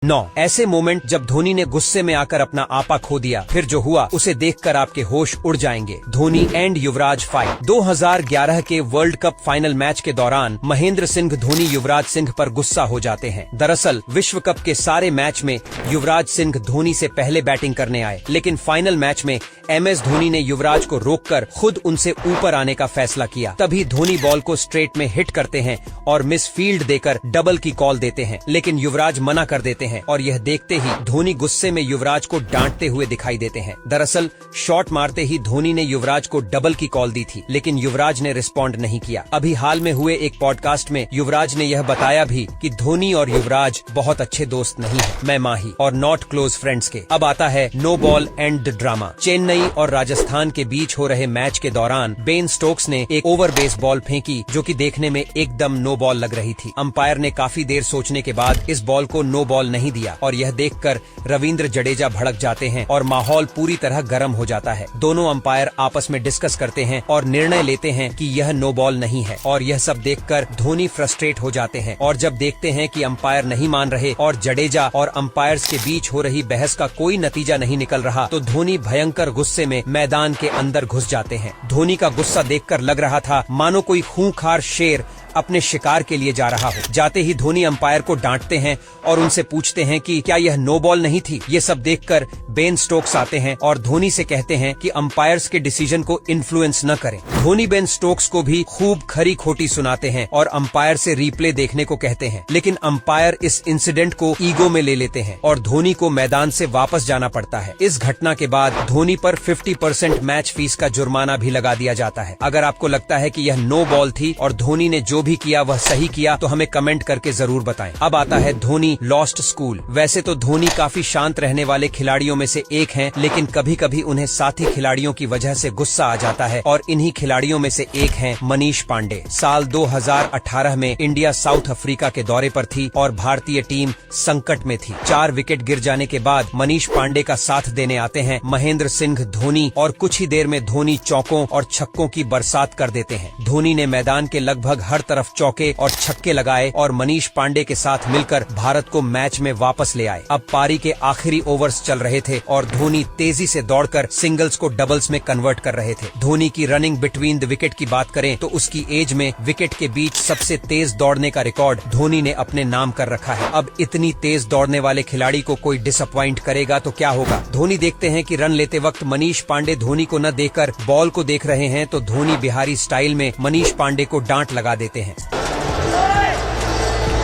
9 ऐसे मोमेंट जब धोनी ने गुस्से में आकर अपना आपा खो दिया, फिर जो हुआ उसे देखकर आपके होश उड़ जाएंगे। Dhoni and Yuvraj fight. 2011 के वर्ल्ड कप फाइनल मैच के दौरान महेंद्र सिंह धोनी युवराज सिंह पर गुस्सा हो जाते हैं। दरअसल विश्व कप के सारे मैच में युवराज सिंह धोनी से पहले बैटिंग करने आए, लेकिन फाइनल मैच में MS धोनी ने युवराज को रोककर खुद उनसे ऊपर आने का फैसला किया। तभी धोनी बॉल को स्ट्रेट में हिट करते हैं और मिस फील्ड देकर डबल की कॉल देते हैं, लेकिन युवराज मना कर देते हैं और यह देखते ही धोनी गुस्से में युवराज को डांटते हुए दिखाई देते हैं। दरअसल शॉट मारते ही धोनी ने युवराज को डबल की कॉल दी थी, लेकिन युवराज ने रिस्पॉन्ड नहीं किया। अभी हाल में हुए एक पॉडकास्ट में युवराज ने यह बताया भी कि धोनी और युवराज बहुत अच्छे दोस्त नहीं है, मैं माही और नॉट क्लोज फ्रेंड्स के। अब आता है no ball and the drama. Chennai और राजस्थान के बीच हो रहे मैच के दौरान बेन स्टोक्स ने एक ओवर बेस बॉल फेंकी, जो कि देखने में एकदम नो बॉल लग रही थी। अंपायर ने काफी देर सोचने के बाद इस बॉल को नो बॉल नहीं दिया और यह देखकर रविंद्र जडेजा भड़क जाते हैं और माहौल पूरी तरह गर्म हो जाता है। दोनों अंपायर आपस में डिस्कस करते हैं और निर्णय लेते हैं कि यह नो बॉल नहीं है, और यह सब देखकर धोनी फ्रस्ट्रेट हो जाते हैं। और जब देखते हैं कि अंपायर नहीं मान रहे और जडेजा और अंपायर्स के बीच हो रही बहस का कोई नतीजा नहीं निकल रहा, तो धोनी भयंकर गुस्से में मैदान के अंदर घुस जाते हैं। धोनी का गुस्सा देखकर लग रहा था मानो कोई खूंखार शेर अपने शिकार के लिए जा रहा हो। जाते ही धोनी अंपायर को डांटते हैं और उनसे पूछते हैं कि क्या यह नो बॉल नहीं थी। ये सब देखकर बेन स्टोक्स आते हैं और धोनी से कहते हैं कि अंपायर्स के डिसीजन को इन्फ्लुएंस न करें। धोनी बेन स्टोक्स को भी खूब खरी खोटी सुनाते हैं और अंपायर से रिप्ले देखने को कहते हैं, लेकिन अंपायर इस इंसिडेंट को ईगो में ले लेते हैं और धोनी को मैदान से वापस जाना पड़ता है। इस घटना के बाद धोनी पर 50% मैच फीस का जुर्माना भी लगा दिया जाता है। अगर आपको लगता है कि यह नो बॉल थी और धोनी ने जो भी किया वह सही किया, तो हमें कमेंट करके जरूर बताएं। अब आता है धोनी लॉस्ट स्कूल। वैसे तो धोनी काफी शांत रहने वाले खिलाड़ियों में से एक हैं, लेकिन कभी कभी उन्हें साथी खिलाड़ियों की वजह से गुस्सा आ जाता है और इन्हीं खिलाड़ियों में से एक हैं मनीष पांडे। साल 2018 में इंडिया साउथ अफ्रीका के दौरे पर थी और भारतीय टीम संकट में थी। 4 विकेट गिर जाने के बाद मनीष पांडे का साथ देने आते हैं महेंद्र सिंह धोनी और कुछ ही देर में धोनी चौकों और छक्कों की बरसात कर देते हैं। धोनी ने मैदान के लगभग हर तरफ चौके और छक्के लगाए और मनीष पांडे के साथ मिलकर भारत को मैच में वापस ले आए। अब पारी के आखिरी ओवर्स चल रहे थे और धोनी तेजी से दौड़कर सिंगल्स को डबल्स में कन्वर्ट कर रहे थे। धोनी की रनिंग बिटवीन द विकेट की बात करें तो उसकी एज में विकेट के बीच सबसे तेज दौड़ने का रिकॉर्ड धोनी ने अपने नाम कर रखा है। अब इतनी तेज दौड़ने वाले खिलाड़ी को कोई डिसअपॉइंट करेगा तो क्या होगा। धोनी देखते हैं कि रन लेते वक्त मनीष पांडे धोनी को न देखकर बॉल को देख रहे हैं, तो धोनी बिहारी स्टाइल में मनीष पांडे को डांट लगा देते हैं।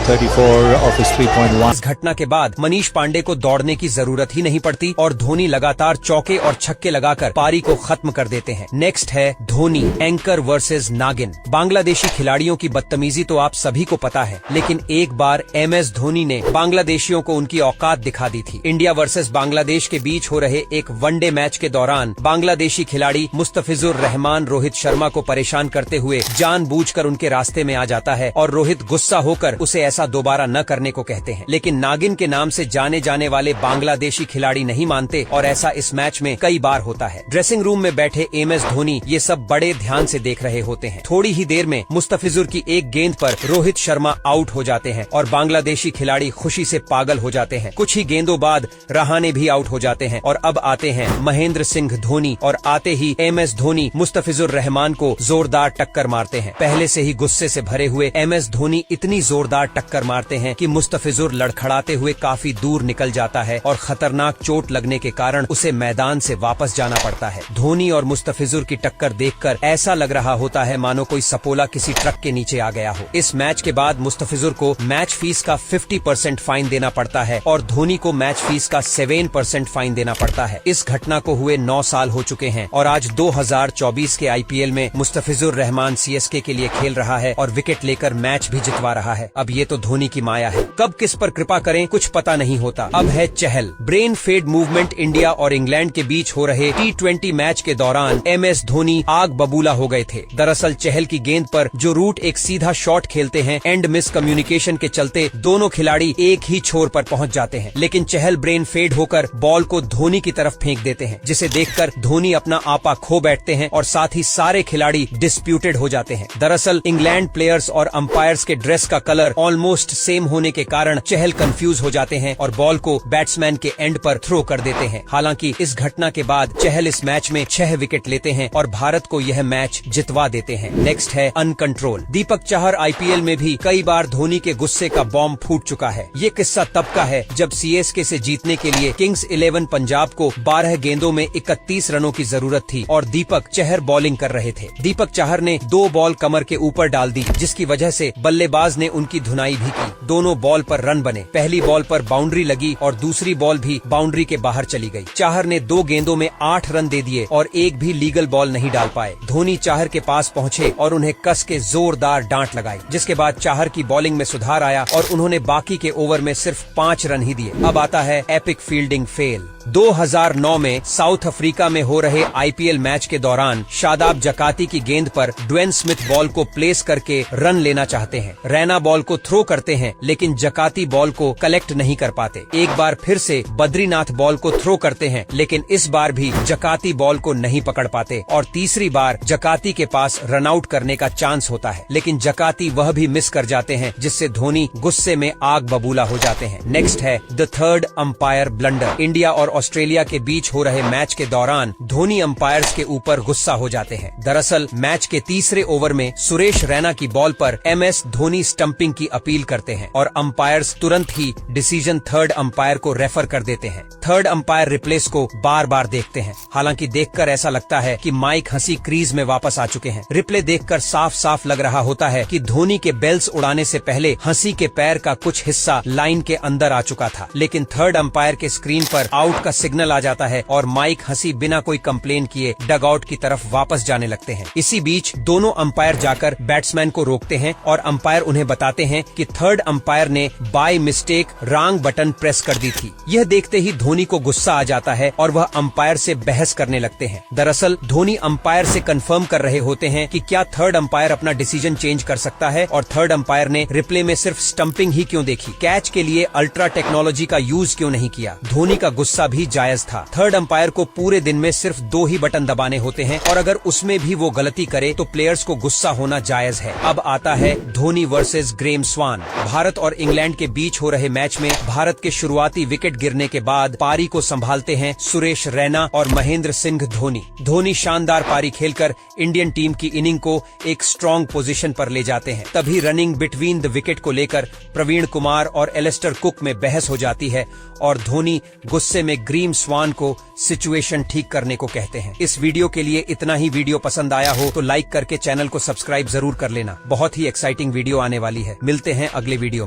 34 of his 3.1। इस घटना के बाद मनीष पांडे को दौड़ने की जरूरत ही नहीं पड़ती और धोनी लगातार चौके और छक्के लगाकर पारी को खत्म कर देते हैं। नेक्स्ट है धोनी एंकर वर्सेस नागिन। बांग्लादेशी खिलाड़ियों की बदतमीजी तो आप सभी को पता है, लेकिन एक बार MS धोनी ने बांग्लादेशियों को उनकी औकात दिखा दी थी। इंडिया वर्सेस बांग्लादेश के बीच हो रहे एक वनडे मैच के दौरान बांग्लादेशी खिलाड़ी मुस्तफिजुर रहमान रोहित शर्मा को परेशान करते हुए जानबूझकर उनके रास्ते में आ जाता है और रोहित गुस्सा होकर उसे ऐसा दोबारा न करने को कहते हैं, लेकिन नागिन के नाम से जाने जाने वाले बांग्लादेशी खिलाड़ी नहीं मानते और ऐसा इस मैच में कई बार होता है। ड्रेसिंग रूम में बैठे MS धोनी ये सब बड़े ध्यान से देख रहे होते हैं। थोड़ी ही देर में मुस्तफिजुर की एक गेंद पर रोहित शर्मा आउट हो जाते हैं और बांग्लादेशी खिलाड़ी खुशी से पागल हो जाते हैं। कुछ ही गेंदों बाद रहाने भी आउट हो जाते हैं और अब आते हैं महेंद्र सिंह धोनी और आते ही MS धोनी मुस्तफिजुर रहमान को जोरदार टक्कर मारते हैं। पहले से ही गुस्से से भरे हुए MS धोनी इतनी जोरदार टक्कर मारते हैं कि मुस्तफिजुर लड़खड़ाते हुए काफी दूर निकल जाता है और खतरनाक चोट लगने के कारण उसे मैदान से वापस जाना पड़ता है। धोनी और मुस्तफिजुर की टक्कर देखकर ऐसा लग रहा होता है मानो कोई सपोला किसी ट्रक के नीचे आ गया हो। इस मैच के बाद मुस्तफिजुर को मैच फीस का 50% फाइन देना पड़ता है और धोनी को मैच फीस का 7% फाइन देना पड़ता है। इस घटना को हुए 9 साल हो चुके हैं और आज 2024 के IPL में मुस्तफिजुर रहमान CSK के लिए खेल रहा है और विकेट लेकर मैच भी जितवा रहा है। अब ये तो धोनी की माया है, कब किस पर कृपा करें कुछ पता नहीं होता। अब है Chahal. Brain fade movement. India और इंग्लैंड के बीच हो रहे T20 मैच के दौरान MS धोनी आग बबूला हो गए थे। दरअसल चहल की गेंद पर जो रूट एक सीधा शॉट खेलते हैं, एंड मिस कम्युनिकेशन के चलते दोनों खिलाड़ी एक ही छोर पर पहुंच जाते हैं, लेकिन चहल ब्रेन फेड होकर बॉल को धोनी की तरफ फेंक देते हैं, जिसे देखकर धोनी अपना आपा खो बैठते हैं और साथ ही सारे खिलाड़ी डिस्प्यूटेड हो जाते हैं। दरअसल इंग्लैंड प्लेयर्स और अंपायर्स के ड्रेस का कलर ऑलमोस्ट ऑलमोस्ट सेम होने के कारण चहल कंफ्यूज हो जाते हैं और बॉल को बैट्समैन के एंड पर थ्रो कर देते हैं। हालांकि इस घटना के बाद चहल इस मैच में 6 विकेट लेते हैं और भारत को यह मैच जितवा देते हैं। नेक्स्ट है अनकंट्रोल। दीपक चाहर आईपीएल में भी कई बार धोनी के गुस्से का बॉम्ब फूट चुका है। ये किस्सा तब का है जब सीएसके से जीतने के लिए किंग्स 11 पंजाब को 12 गेंदों में 31 रनों की जरूरत थी और दीपक चाहर बॉलिंग कर रहे थे। दीपक चाहर ने 2 बॉल कमर के ऊपर डाल दी, जिसकी वजह से बल्लेबाज ने उनकी धुनाई भी की। दोनों बॉल पर रन बने। पहली बॉल पर बाउंड्री लगी और दूसरी बॉल भी बाउंड्री के बाहर चली गई। चाहर ने 2 गेंदों में 8 रन दे दिए और एक भी लीगल बॉल नहीं डाल पाए। धोनी चाहर के पास पहुंचे और उन्हें कस के जोरदार डांट लगाई, जिसके बाद चाहर की बॉलिंग में सुधार आया और उन्होंने बाकी के ओवर में सिर्फ 5 रन ही दिए। अब आता है एपिक फील्डिंग फेल। 2009 में साउथ अफ्रीका में हो रहे आईपीएल मैच के दौरान शादाब जकाती की गेंद पर ड्वेन स्मिथ बॉल को प्लेस करके रन लेना चाहते हैं। रैना बॉल को थ्रो करते हैं, लेकिन जकाती बॉल को कलेक्ट नहीं कर पाते। एक बार फिर से बद्रीनाथ बॉल को थ्रो करते हैं, लेकिन इस बार भी जकाती बॉल को नहीं पकड़ पाते और तीसरी बार जकाती के पास रन आउट करने का चांस होता है, लेकिन जकाती वह भी मिस कर जाते हैं, जिससे धोनी गुस्से में आग बबूला हो जाते हैं। नेक्स्ट है the third umpire blunder. India और ऑस्ट्रेलिया के बीच हो रहे मैच के दौरान धोनी अंपायर्स के ऊपर गुस्सा हो जाते हैं। दरअसल मैच के तीसरे ओवर में सुरेश रैना की बॉल पर एमएस धोनी स्टंपिंग की अपील करते हैं और अंपायर्स तुरंत ही डिसीजन थर्ड अंपायर को रेफर कर देते हैं। थर्ड अंपायर रिप्लेस को बार बार देखते हैं। हालांकि देखकर ऐसा लगता है कि माइक हंसी क्रीज में वापस आ चुके हैं। रिप्ले देखकर साफ साफ लग रहा होता है कि धोनी के बेल्स उड़ाने से पहले हंसी के पैर का कुछ हिस्सा लाइन के अंदर आ चुका था, लेकिन थर्ड अंपायर के स्क्रीन पर आउट का सिग्नल आ जाता है और माइक हंसी बिना कोई कंप्लेन किए डग आउट की तरफ वापस जाने लगते हैं। इसी बीच दोनों अंपायर जाकर बैट्समैन को रोकते हैं और अंपायर उन्हें बताते हैं कि थर्ड अंपायर ने by mistake wrong button press कर दी थी। यह देखते ही धोनी को गुस्सा आ जाता है और वह अंपायर से बहस करने लगते हैं। दरअसल धोनी अंपायर से कंफर्म कर रहे होते हैं कि क्या थर्ड अंपायर अपना डिसीजन चेंज कर सकता है और थर्ड अंपायर ने रिप्ले में सिर्फ स्टंपिंग ही क्यों देखी, कैच के लिए अल्ट्रा टेक्नोलॉजी का यूज क्यों नहीं किया। धोनी का गुस्सा भी जायज था। थर्ड अंपायर को पूरे दिन में सिर्फ 2 ही बटन दबाने होते हैं और अगर उसमें भी वो गलती करे तो प्लेयर्स को गुस्सा होना जायज है। अब आता है धोनी वर्सेस ग्रेम स्वान। भारत और इंग्लैंड के बीच हो रहे मैच में भारत के शुरुआती विकेट गिरने के बाद पारी को संभालते हैं सुरेश रैना और महेंद्र सिंह धोनी। धोनी शानदार पारी खेलकर इंडियन टीम की इनिंग को एक स्ट्रॉन्ग पोजीशन पर ले जाते हैं। तभी रनिंग बिटवीन द विकेट को लेकर प्रवीण कुमार और एलिस्टर कुक में बहस हो जाती है और धोनी गुस्से में ग्रीम स्वान को सिचुएशन ठीक करने को कहते हैं। इस वीडियो के लिए इतना ही। वीडियो पसंद आया हो तो लाइक करके चैनल को सब्सक्राइब जरूर कर लेना। बहुत ही एक्साइटिंग वीडियो आने वाली है। मिलते हैं अगले वीडियो में।